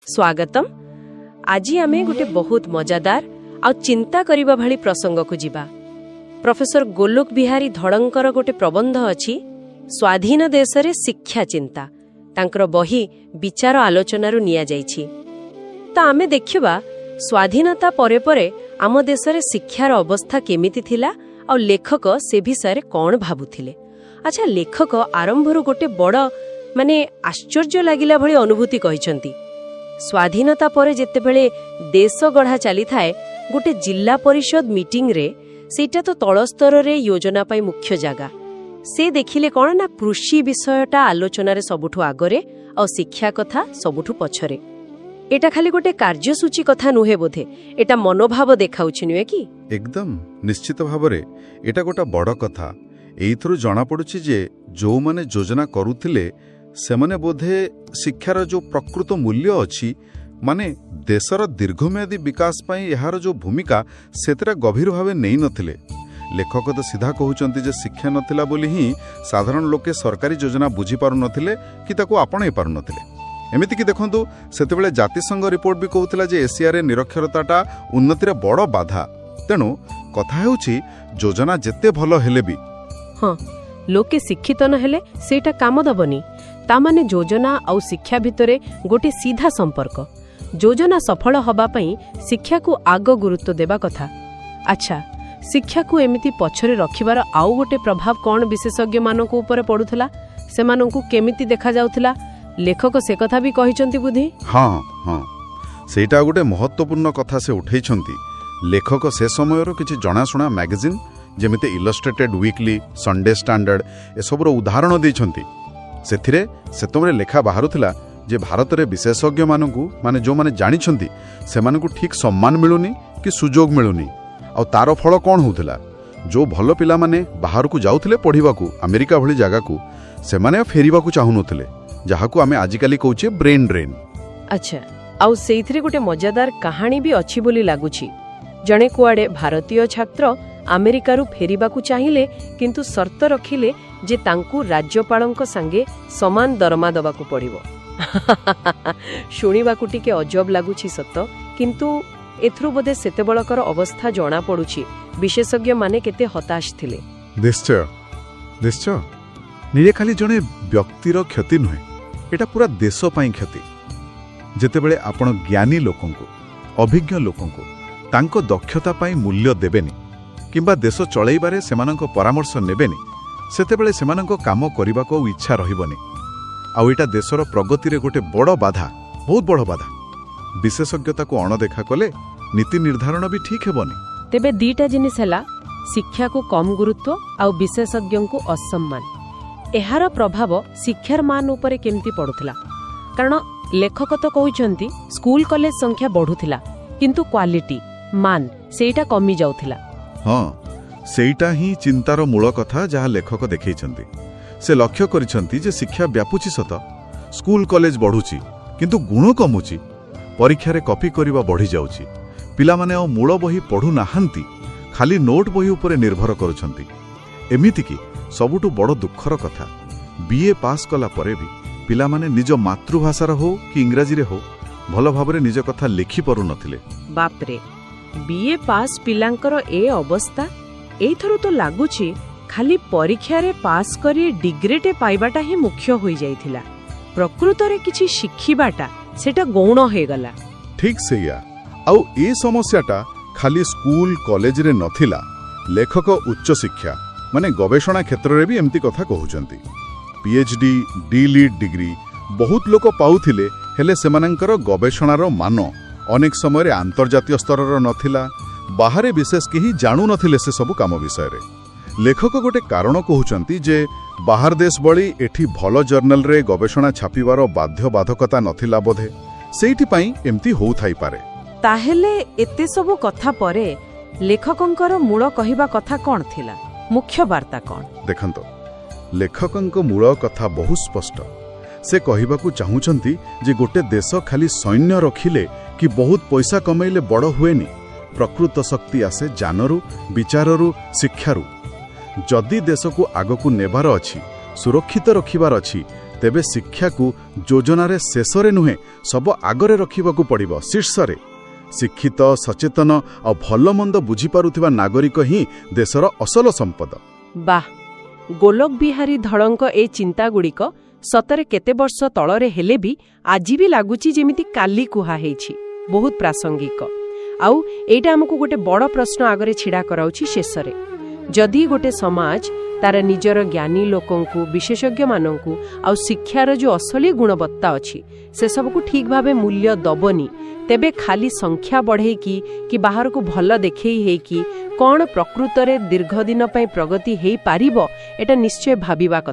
स्वागतम। आज आमे गोटे बहुत मजादार आ चिंता करिबा भली प्रसंग को जिबा। प्रोफेसर गोलोक बिहारी धड़ंकर गोटे प्रबंध अछि स्वाधीन देश रे शिक्षा चिंता। तांकर बही विचार आलोचनारू निया जाइछि। तो आमे देखिबा स्वाधीनता परे परे आम देश रे शिक्षार अवस्था केमिति थिला आ लेखक से विषय कौन भाबुथिले। अच्छा, लेखक आरंभरू गोटे बड़ माने आश्चर्य लागिला भली अनुभूति कहिसंती। स्वाधीनता परे जेतेबेले देश गढ़ा चली थाए गोटे जिला परिषद मीटिंग रे सेटा तो तल स्तर रे योजना पाई मुख्य जगह से देखिले कौन ना कृषि विषयटा आलोचना रे सबुठु आगरे और शिक्षा कथा सबुठु पछरे। एटा खाली गोटे कार्यसूची कथा नुहे बोधे, एटा मनोभाव देखाउछि नुहे कि? एकदम निश्चित भावरे एटा गोटा बड़ कथा। एइथरु जणा पडुछि जे जो माने योजना करूथिले सेमने बोधे शिक्षार जो प्रकृत मूल्य अछि माने देशर दीर्घमेयादी विकास पाई यार जो भूमिका सेतरा गभीर भावे नहीं नथिले। लेखक तो सीधा कहउचंती जे शिक्षा नथिला बोली ही साधारण लोके सरकारी योजना बुझी पारु नथिले कि ताको आपणे पारु नथिले। एमिति कि देखंतु सेतेबेले जातिसंघ रिपोर्ट भी कहउतला जे एशिया रे निरक्षरताटा उन्नतिर बड़ बाधा। तेणु कथा हेउछि योजना जेते भलो हेले भी हां लोके शिक्षित न हेले सेटा काम दबनी। तामाने योजना आउ शिक्षा भितरे गोटे सीधा संपर्क। योजना सफल हबा पई शिक्षा को आग गुरुत्व देबा कथा। अच्छा, शिक्षा को एमिति पछरे रखिबार आउ गोटे प्रभाव कौन विशेषज्ञ मानक ऊपर पडुथला, सेमानंकु केमिति देखा जाउथला, लेखक से कथा भी कहिसंती बुद्धि। हां हां सेटा गोटे महत्वपूर्ण कथा से उठैछंती। लेखक से समयर किछि जणाशुणा मैगजीन जेमिते इलस्ट्रेटेड वीकली, संडे स्टैंडर्ड ए सबरो उदाहरण दैछंती। सेथिरे सेतमरे लेखा बाहरुथिला जे भारत रे विशेषज्ञ मानकु माने जो माने जानिछंती सेमानकु ठीक सम्मान मिलुनी कि सुजोग मिलुनी। आ तार फल कौन होउथिला, जो भलो पिला माने बाहर को जाउथिले पढिबाकू अमेरिका भली जागा को सेमाने फेरिबाकू चाहुनथिले, जाहाकू आमे आजिकाली कहउचे ब्रेन ड्रेन। अच्छा, आउ सेइथिरे गोटे मजादार कहानी भी अछि बोली लागुछि। जणे कुआडे भारतीय छात्र अमेरिकारु फेरिबाकू चाहिले किंतु शर्त रखिले जे तांकू राज्यपालंक संगे समान दरमा दबाकू पड़िबो। शुणिबाकू टिके अजब लागुछि सत, किंतु एथरु बोधे सेतेबळकर अवस्था जणा पडुछि विशेषज्ञ माने केते हताश थिले। निश्चय निश्चय निरे खाली जणे व्यक्तिर क्षति नुहे, एटा पूरा देश पई क्षति। जेतेबेले आपण ज्ञानी लोकंकु अभिज्ञ लोकंकु तांको दक्षता पई मूल्य देबेनी किंबा देश चलैबारे सेमानंको परामर्श नेबेनी, सेतेबेले सेमानंको काम करिबाको इच्छा रहिबनी। आ एटा देशर प्रगति रे गोटे बड़ बाधा, बहुत बड़ बाधा। विशेषज्ञता को अणदेखा कले नीति निर्धारण भी ठीक हेबनी। तेबे दीटा जिनिस हला शिक्षा को कम गुरुत्व आ विशेषज्ञ को असम्मान। एहार प्रभाव शिक्षार मान उपरे केमती पडुथिला? कारण लेखक तो कहउचंती स्कूल कॉलेज संख्या बढ़ुथिला किंतु क्वालिटी मान सेटा कमी जाउथिला। हां सेटा ही चिंतार मूल कथा जहा लेखक देखैछंती। से लक्ष्य करिछंती जे शिक्षा व्यापुची सत, स्कूल कॉलेज बढ़ुची किंतु गुण कमुची, परीक्षा रे कॉपी करिबा बढ़ी जाउची, पिला माने आ मूल बही पढु नाहंती, खाली नोट बही उपरे निर्भर करूछंती। एमिति कि सबुटु बड़ दुखर कथा बीए पास कला परे भी पिला माने निज मातृभाषा रो हो कि इंग्रजी रे हो भलो भाबरे निज कथा लिखि परु नथिले। बाप रे, बीए पास पिलांकर ए अवस्था एथरु तो लागुची खाली परीक्षा रे पास करी डिग्रीटे पाइबाटा ही मुख्य होई जाइथिला। प्रकृत रे किछि शिखिबाटा सेटा गौण हे गला। ठीक सेया। आउ ए समस्याटा खाली स्कूल कॉलेज रे नथिला, लेखक उच्च शिक्षा माने गवेषणा क्षेत्र रे भी एमती कथा कहउचंती। पीएचडी डी लीड डिग्री बहुत लोक पाउथिले, हेले सेमानंकर गवेषणार मान अनेक समय अंतर्जातीय स्तर नथिला। बाहरे विशेष केही जाणु नथिले से सब काम विषय रे। लेखक गोटे कारण कहउचंती जे बाहर देश बळी एठी भलो जर्नल रे गवेषणा छापिबार बाध्य बाधकता नथिला बोधे, सेइठी पई एमती होउ थाई पारे। ताहेले एते सब कथा परे लेखकंकर मूल कहिबा कथा कोन थिला, मुख्य वार्ता कोन? देखंतो लेखकंक मूल कथा बहुत स्पष्ट। से कहिबाकू चाहुचंती जे गोटे देश खाली सैन्य रखिले कि बहुत पैसा कमैले बड़ हुएनी। प्रकृत शक्ति आसे जानरू, विचाररू, शिक्षारू। जदि देश को आगकू नेबार अछि, सुरक्षित रखिबार अछि, ତେବେ ଶିକ୍ଷାକୁ ଯୋଜନାରେ ଶେଷରେ ନୁହେଁ ସବୁ ଆଗରେ ରଖିବାକୁ ପଡ଼ିବ, ଶୀର୍ଷରେ। ଶିକ୍ଷିତ, ସଚେତନ ଆଉ ଭଲମନ୍ଦ ବୁଝିପାରୁଥିବା ନାଗରିକ ହିଁ ଦେଶର ଅସଲ ସମ୍ପଦ। ବାଃ, ଗୋଲକ ବିହାରୀ ଧଳଙ୍କ ଏ ଚିନ୍ତାଗୁଡ଼ିକ ସତରେ କେତେ ବର୍ଷ ତଳରେ ହେଲେ ବି ଆଜି ବି ଲାଗୁଛି ଯେମିତି କାଲି କୁହା ହେଇଛି। ବହୁତ ପ୍ରାସଙ୍ଗିକ। ଆଉ ଏଇଟା ଆମକୁ ଗୋଟେ ବଡ଼ ପ୍ରଶ୍ନ ଆଗରେ ଛିଡ଼ା କରାଉଛି ଶେଷରେ। ଯଦି ଗୋଟେ ସମାଜ ତାର ନିଜର ଜ୍ଞାନୀ ଲୋକଙ୍କୁ, ବିଶେଷଜ୍ଞମାନଙ୍କୁ ଆଉ ଶିକ୍ଷାର ଯେଉଁ ଅସଲି ଗୁଣବତ୍ତା ଅଛି ସେସବୁକୁ ଠିକ୍ ଭାବେ ମୂଲ୍ୟ ଦବନି, ତେବେ ଖାଲି ସଂଖ୍ୟା ବଢ଼େଇକି କି ବାହାରକୁ ଭଲ ଦେଖେଇ ହେଇକି କ'ଣ ପ୍ରକୃତରେ ଦୀର୍ଘଦିନ ପାଇଁ ପ୍ରଗତି ହେଇପାରିବ, ଏଟା ନିଶ୍ଚୟ ଭାବିବା କଥା।